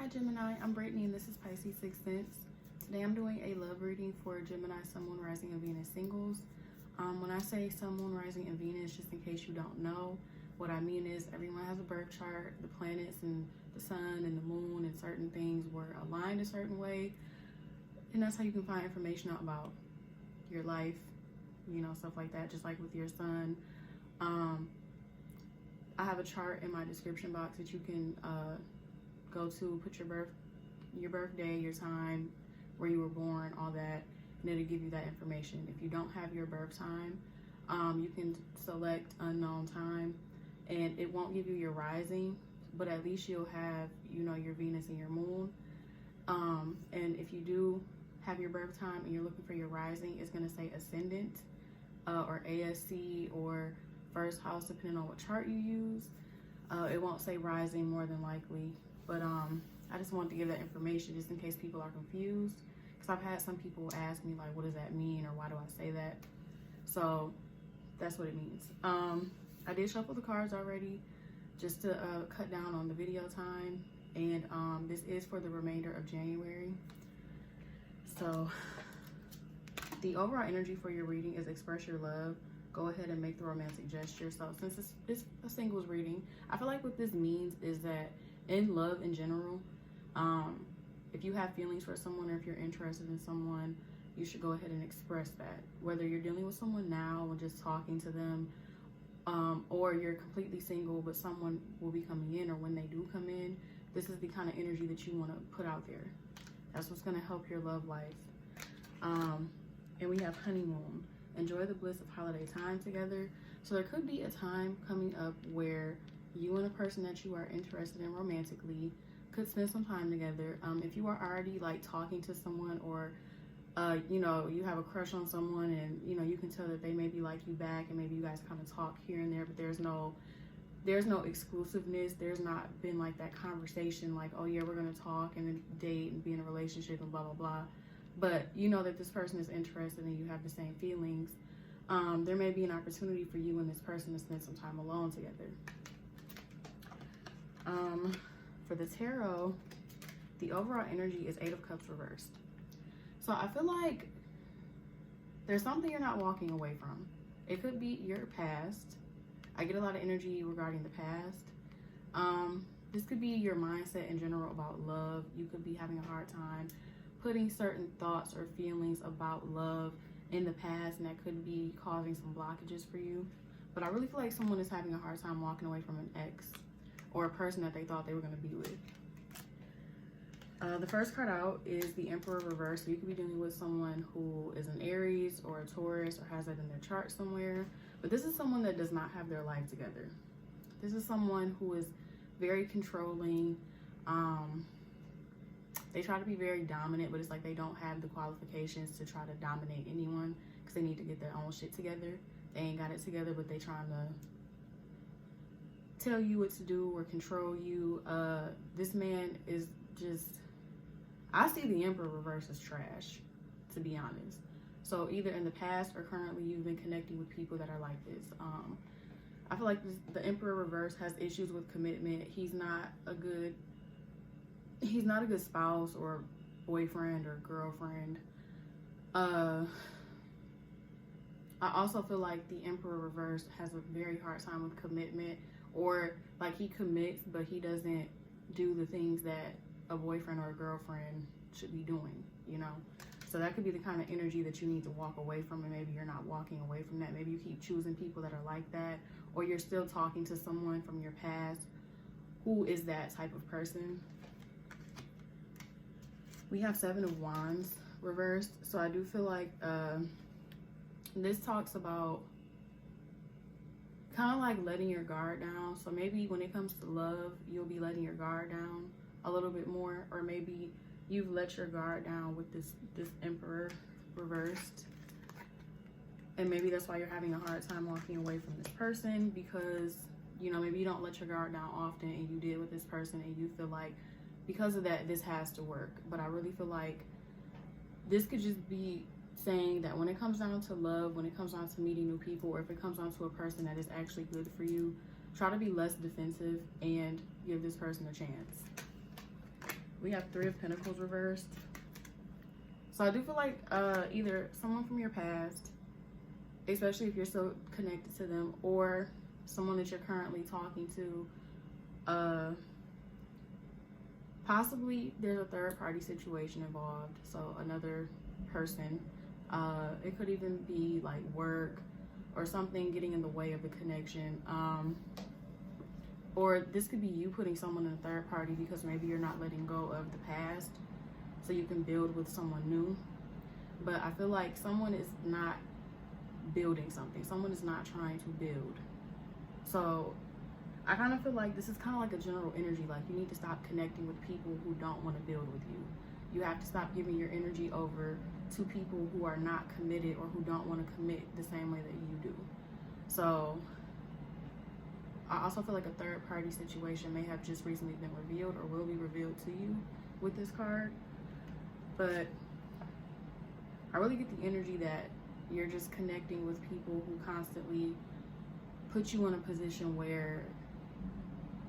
Hi Gemini, I'm Brittany and this is Pisces Sixth Sense. Today I'm doing a love reading for Gemini, Sun, Moon, Rising, and Venus singles. When I say Sun, Moon, Rising, and Venus, just in case you don't know, what I mean is everyone has a birth chart. The planets and the sun and the moon and certain things were aligned a certain way. And that's how you can find information out about your life, you know, stuff like that, just like with your sun. I have a chart in my description box that you can go to, put your birthday, your time, where you were born, all that, and it'll give you that information. If you don't have your birth time, you can select unknown time, and it won't give you your rising, but at least you'll have, you know, your Venus and your moon. And if you do have your birth time and you're looking for your rising, it's going to say ascendant or ASC or first house, depending on what chart you use. It won't say rising more than likely, but I just wanted to give that information just in case people are confused, because I've had some people ask me like, what does that mean, or why do I say that? So that's what it means. I did shuffle the cards already just to cut down on the video time, and this is for the remainder of January. So the overall energy for your reading is express your love. Go ahead and make the romantic gesture. So since it's a singles reading, I feel like what this means is that in love in general, if you have feelings for someone or if you're interested in someone, you should go ahead and express that. Whether you're dealing with someone now or just talking to them, or you're completely single but someone will be coming in, or when they do come in, this is the kind of energy that you want to put out there. That's what's going to help your love life. And we have honeymoon. Enjoy the bliss of holiday time together. So there could be a time coming up where you and a person that you are interested in romantically could spend some time together. If you are already like talking to someone, or you know, you have a crush on someone, and you know, you can tell that they maybe like you back, and maybe you guys kind of talk here and there, but there's no exclusiveness. There's not been like that conversation like, oh yeah, we're gonna talk and then date and be in a relationship and blah blah blah. But you know that this person is interested and you have the same feelings. There may be an opportunity for you and this person to spend some time alone together. For the tarot, the overall energy is 8 of Cups reversed. So I feel like there's something you're not walking away from. It could be your past. I get a lot of energy regarding the past. This could be your mindset in general about love. You could be having a hard time putting certain thoughts or feelings about love in the past, and that could be causing some blockages for you. But I really feel like someone is having a hard time walking away from an ex or a person that they thought they were going to be with. The first card out is the Emperor reverse. So you could be dealing with someone who is an Aries or a Taurus or has that in their chart somewhere. But this is someone that does not have their life together. This is someone who is very controlling. They try to be very dominant, but it's like they don't have the qualifications to try to dominate anyone, because they need to get their own shit together. They ain't got it together, but they trying to tell you what to do or control you. This man is just, I see the Emperor reverse as trash, to be honest. So either in the past or currently you've been connecting with people that are like this. I feel like the Emperor reverse has issues with commitment. He's not a good spouse or boyfriend or girlfriend. I also feel like the Emperor reverse has a very hard time with commitment, or like he commits but he doesn't do the things that a boyfriend or a girlfriend should be doing, you know. So that could be the kind of energy that you need to walk away from, and maybe you're not walking away from that. Maybe you keep choosing people that are like that, or you're still talking to someone from your past who is that type of person. We have 7 of Wands reversed. So I do feel like this talks about kind of like letting your guard down. So maybe when it comes to love, you'll be letting your guard down a little bit more, or maybe you've let your guard down with this Emperor reversed, and maybe that's why you're having a hard time walking away from this person, because you know, maybe you don't let your guard down often, and you did with this person, and you feel like because of that this has to work. But I really feel like this could just be saying that when it comes down to love, when it comes down to meeting new people, or if it comes down to a person that is actually good for you, try to be less defensive and give this person a chance. We have Three of Pentacles reversed. So I do feel like either someone from your past, especially if you're still connected to them, or someone that you're currently talking to, possibly there's a third party situation involved, so another person. It could even be like work or something getting in the way of the connection, or this could be you putting someone in a third party because maybe you're not letting go of the past so you can build with someone new. But I feel like someone is not building something. Someone is not trying to build. So I kind of feel like this is kind of like a general energy. Like, you need to stop connecting with people who don't want to build with you. You have to stop giving your energy over to people who are not committed or who don't want to commit the same way that you do. So I also feel like a third party situation may have just recently been revealed or will be revealed to you with this card. But I really get the energy that you're just connecting with people who constantly put you in a position where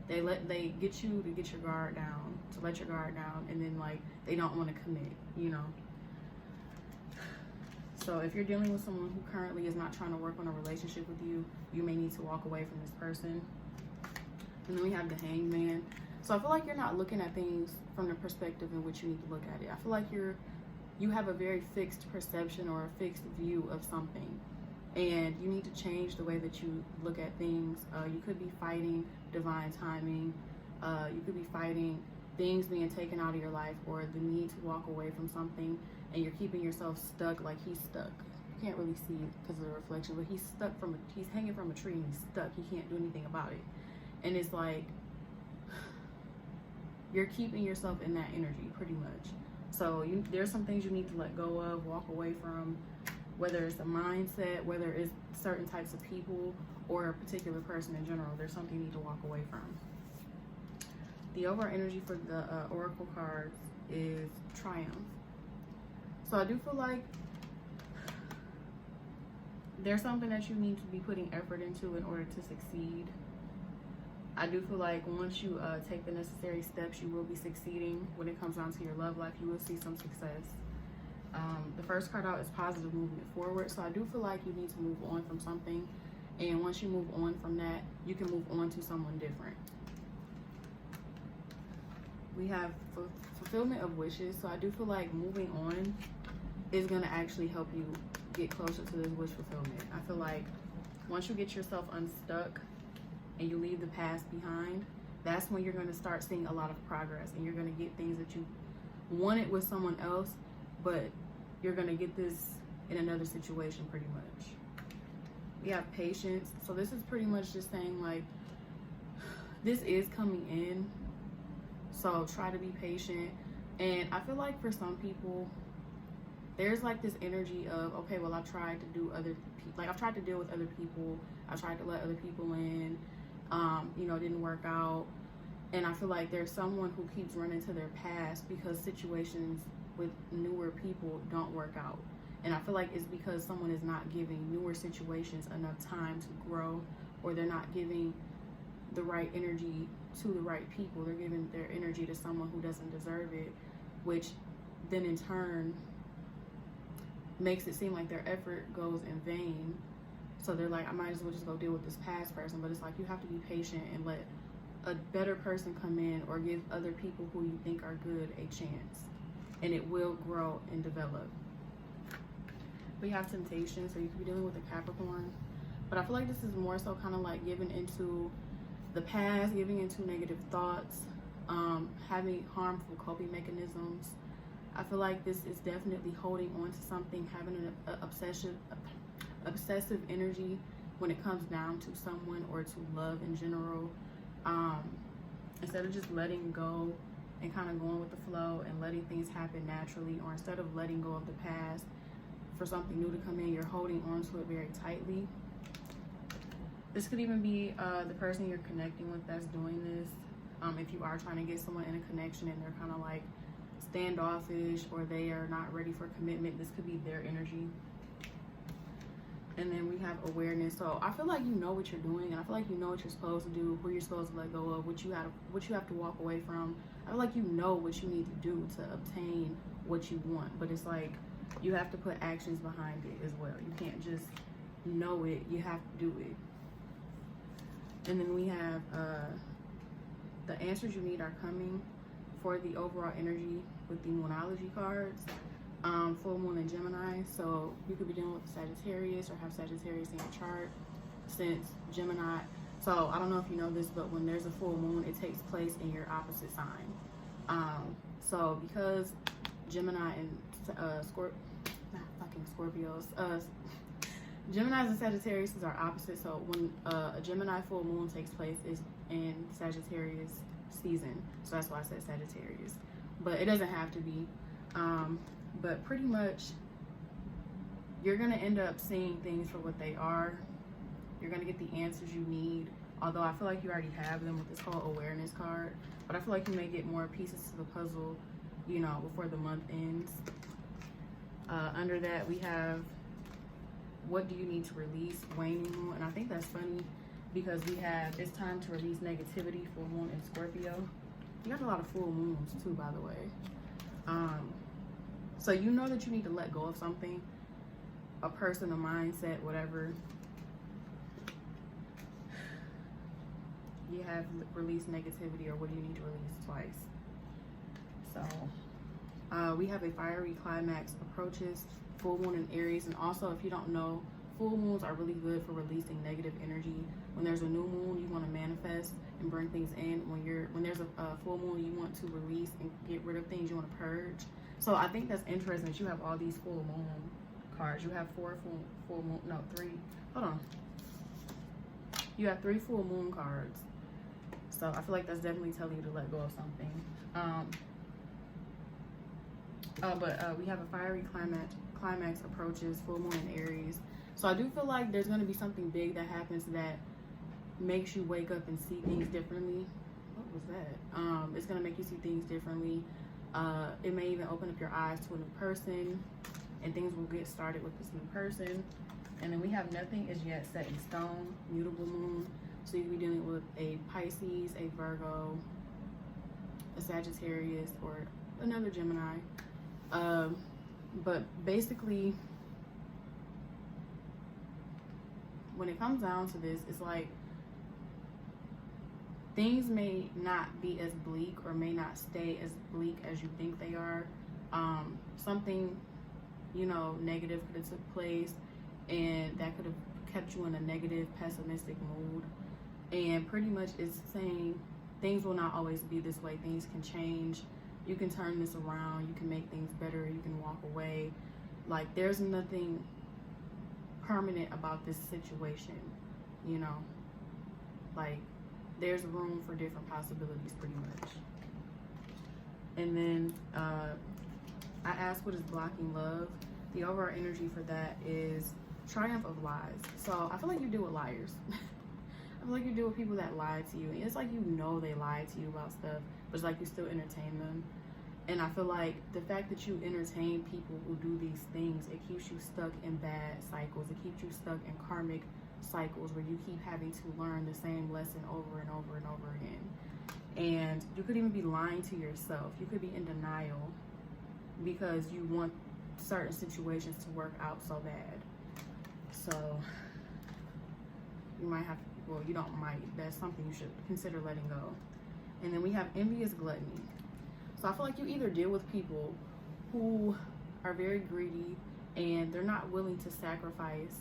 they get you to get your guard down, to let your guard down, and then like they don't want to commit, you know. So if you're dealing with someone who currently is not trying to work on a relationship with you, you may need to walk away from this person. And then we have the Hanged Man. So I feel like you're not looking at things from the perspective in which you need to look at it. I feel like you have a very fixed perception or a fixed view of something, and you need to change the way that you look at things. You could be fighting divine timing. You could be fighting things being taken out of your life, or the need to walk away from something, and you're keeping yourself stuck. Like, he's stuck. You can't really see it because of the reflection, but he's hanging from a tree and he's stuck. He can't do anything about it. And it's like you're keeping yourself in that energy pretty much. So there's some things you need to let go of, walk away from, whether it's a mindset, whether it's certain types of people, or a particular person in general. There's something you need to walk away from. The overall energy for the Oracle cards is Triumph. So I do feel like there's something that you need to be putting effort into in order to succeed. I do feel like once you take the necessary steps, you will be succeeding. When it comes down to your love life, you will see some success. The first card out is positive movement forward. So I do feel like you need to move on from something. And once you move on from that, you can move on to someone different. We have fulfillment of wishes. So I do feel like moving on is going to actually help you get closer to this wish fulfillment. I feel like once you get yourself unstuck and you leave the past behind, that's when you're going to start seeing a lot of progress, and you're going to get things that you wanted with someone else, but you're going to get this in another situation pretty much. We have patience. So this is pretty much just saying like, this is coming in, so try to be patient. And I feel like for some people, there's like this energy of, okay, well, I've tried to do I've tried to deal with other people, I've tried to let other people in, you know, it didn't work out. And I feel like there's someone who keeps running to their past because situations with newer people don't work out. And I feel like it's because someone is not giving newer situations enough time to grow, or they're not giving the right energy to the right people. They're giving their energy to someone who doesn't deserve it, which then in turn makes it seem like their effort goes in vain. So they're like, I might as well just go deal with this past person. But it's like, you have to be patient and let a better person come in, or give other people who you think are good a chance, and it will grow and develop. We have temptation, so you could be dealing with a Capricorn, but I feel like this is more so kind of like giving into the past, giving into negative thoughts, having harmful coping mechanisms. I feel like this is definitely holding on to something, having an obsessive energy when it comes down to someone or to love in general. Instead of just letting go and kind of going with the flow and letting things happen naturally, or instead of letting go of the past for something new to come in, you're holding on to it very tightly. This could even be the person you're connecting with that's doing this. If you are trying to get someone in a connection and they're kind of like standoffish, or they are not ready for commitment, this could be their energy. And then we have awareness. So I feel like you know what you're doing, and I feel like you know what you're supposed to do, who you're supposed to let go of, what you have to walk away from. I feel like you know what you need to do to obtain what you want, but it's like you have to put actions behind it as well. You can't just know it, you have to do it. And then we have the answers you need are coming for the overall energy with the Moonology cards. Full moon in Gemini, so you could be dealing with Sagittarius or have Sagittarius in your chart, since Gemini. So I don't know if you know this, but when there's a full moon, it takes place in your opposite sign. So because Gemini and Scorpios, Geminis and Sagittarius are opposite. So when a Gemini full moon takes place is in Sagittarius season, so that's why I said Sagittarius, but it doesn't have to be. But pretty much you're gonna end up seeing things for what they are. You're gonna get the answers you need, although I feel like you already have them with this whole awareness card, but I feel like you may get more pieces to the puzzle, you know, before the month ends. Under that we have, what do you need to release, waning moon. And I think that's funny because we have, it's time to release negativity, full moon in Scorpio. You got a lot of full moons too, by the way. So you know that you need to let go of something, a person, a mindset, whatever. You have released negativity, or what do you need to release twice? So we have a fiery climax approaches, full moon in Aries. And also, if you don't know, full moons are really good for releasing negative energy. When there's a new moon, you want to manifest and bring things in. When there's a full moon, you want to release and get rid of things, you want to purge. So I think that's interesting that you have all these full moon cards. You have three. Hold on. You have 3 full moon cards. So I feel like that's definitely telling you to let go of something. We have a fiery climax approaches, full moon in Aries. So I do feel like there's going to be something big that happens that makes you wake up and see things differently. What was that? It's going to make you see things differently. It may even open up your eyes to a new person, and things will get started with this new person. And then we have nothing is yet set in stone, mutable moon. So you could be dealing with a Pisces, a Virgo, a Sagittarius, or another Gemini. But basically, when it comes down to this, it's like things may not be as bleak, or may not stay as bleak as you think they are. Something, you know, negative could have took place, and that could have kept you in a negative, pessimistic mood. And pretty much it's saying things will not always be this way. Things can change. You can turn this around. You can make things better. You can walk away. Like, there's nothing permanent about this situation, you know? Like, there's room for different possibilities, pretty much. And then I asked, what is blocking love? The overall energy for that is triumph of lies. So I feel like you deal with liars. I feel like you deal with people that lie to you. And it's like, you know, they lie to you about stuff, but it's like you still entertain them. And I feel like the fact that you entertain people who do these things, it keeps you stuck in bad cycles. It keeps you stuck in karmic cycles where you keep having to learn the same lesson over and over and over again. And you could even be lying to yourself. You could be in denial because you want certain situations to work out so bad. So you might have, well, you don't might, that's something you should consider letting go. And then we have envious gluttony. So I feel like you either deal with people who are very greedy and they're not willing to sacrifice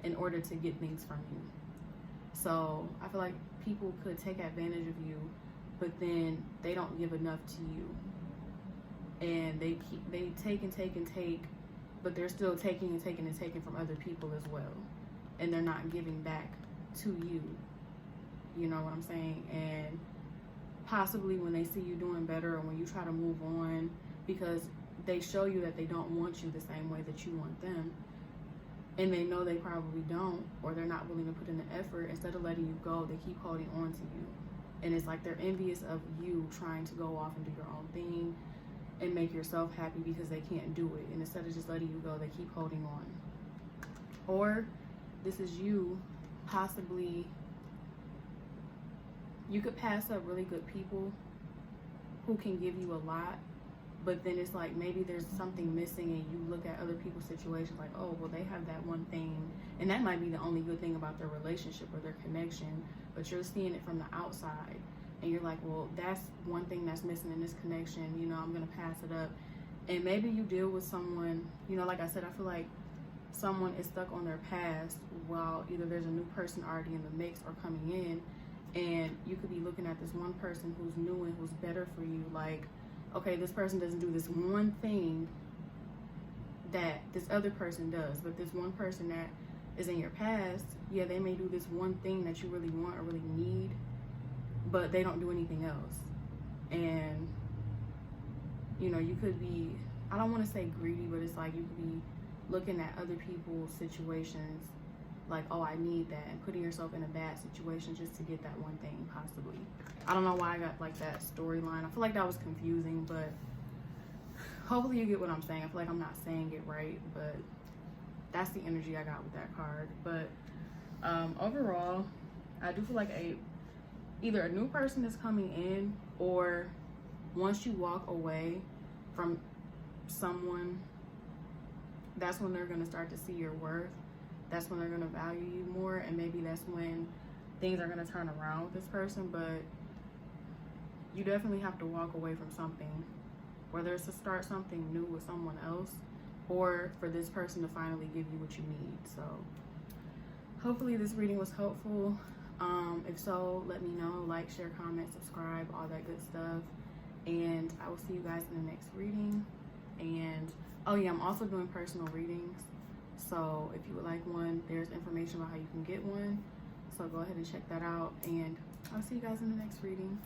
in order to get things from you. So I feel like people could take advantage of you, but then they don't give enough to you. And they take and take and take, but they're still taking and taking and taking from other people as well. And they're not giving back to you. You know what I'm saying? And possibly when they see you doing better, or when you try to move on, because they show you that they don't want you the same way that you want them, and they know they probably don't, or they're not willing to put in the effort, instead of letting you go, they keep holding on to you. And it's like they're envious of you trying to go off and do your own thing and make yourself happy because they can't do it. And instead of just letting you go, they keep holding on. Or this is you possibly, you could pass up really good people who can give you a lot, but then it's like maybe there's something missing, and you look at other people's situations like, oh, well, they have that one thing, and that might be the only good thing about their relationship or their connection, but you're seeing it from the outside, and you're like, well, that's one thing that's missing in this connection, you know, I'm gonna pass it up. And maybe you deal with someone, you know, like I said, I feel like someone is stuck on their past while either there's a new person already in the mix or coming in, and you could be looking at this one person who's new and who's better for you. Like, okay, this person doesn't do this one thing that this other person does, but this one person that is in your past, yeah, they may do this one thing that you really want or really need, but they don't do anything else. And, you know, you could be, I don't want to say greedy, but it's like you could be looking at other people's situations like, oh, I need that, and putting yourself in a bad situation just to get that one thing, possibly. I don't know why I got like that storyline. I feel like that was confusing, but hopefully you get what I'm saying. I feel like I'm not saying it right, but that's the energy I got with that card. But overall, I do feel like either a new person is coming in, or once you walk away from someone, that's when they're going to start to see your worth. That's when they're going to value you more, and maybe that's when things are going to turn around with this person. But you definitely have to walk away from something, whether it's to start something new with someone else, or for this person to finally give you what you need. So hopefully this reading was helpful. If so, let me know. Like, share, comment, subscribe, all that good stuff. And I will see you guys in the next reading. And oh yeah, I'm also doing personal readings. So if you would like one, there's information about how you can get one. So go ahead and check that out. And I'll see you guys in the next reading.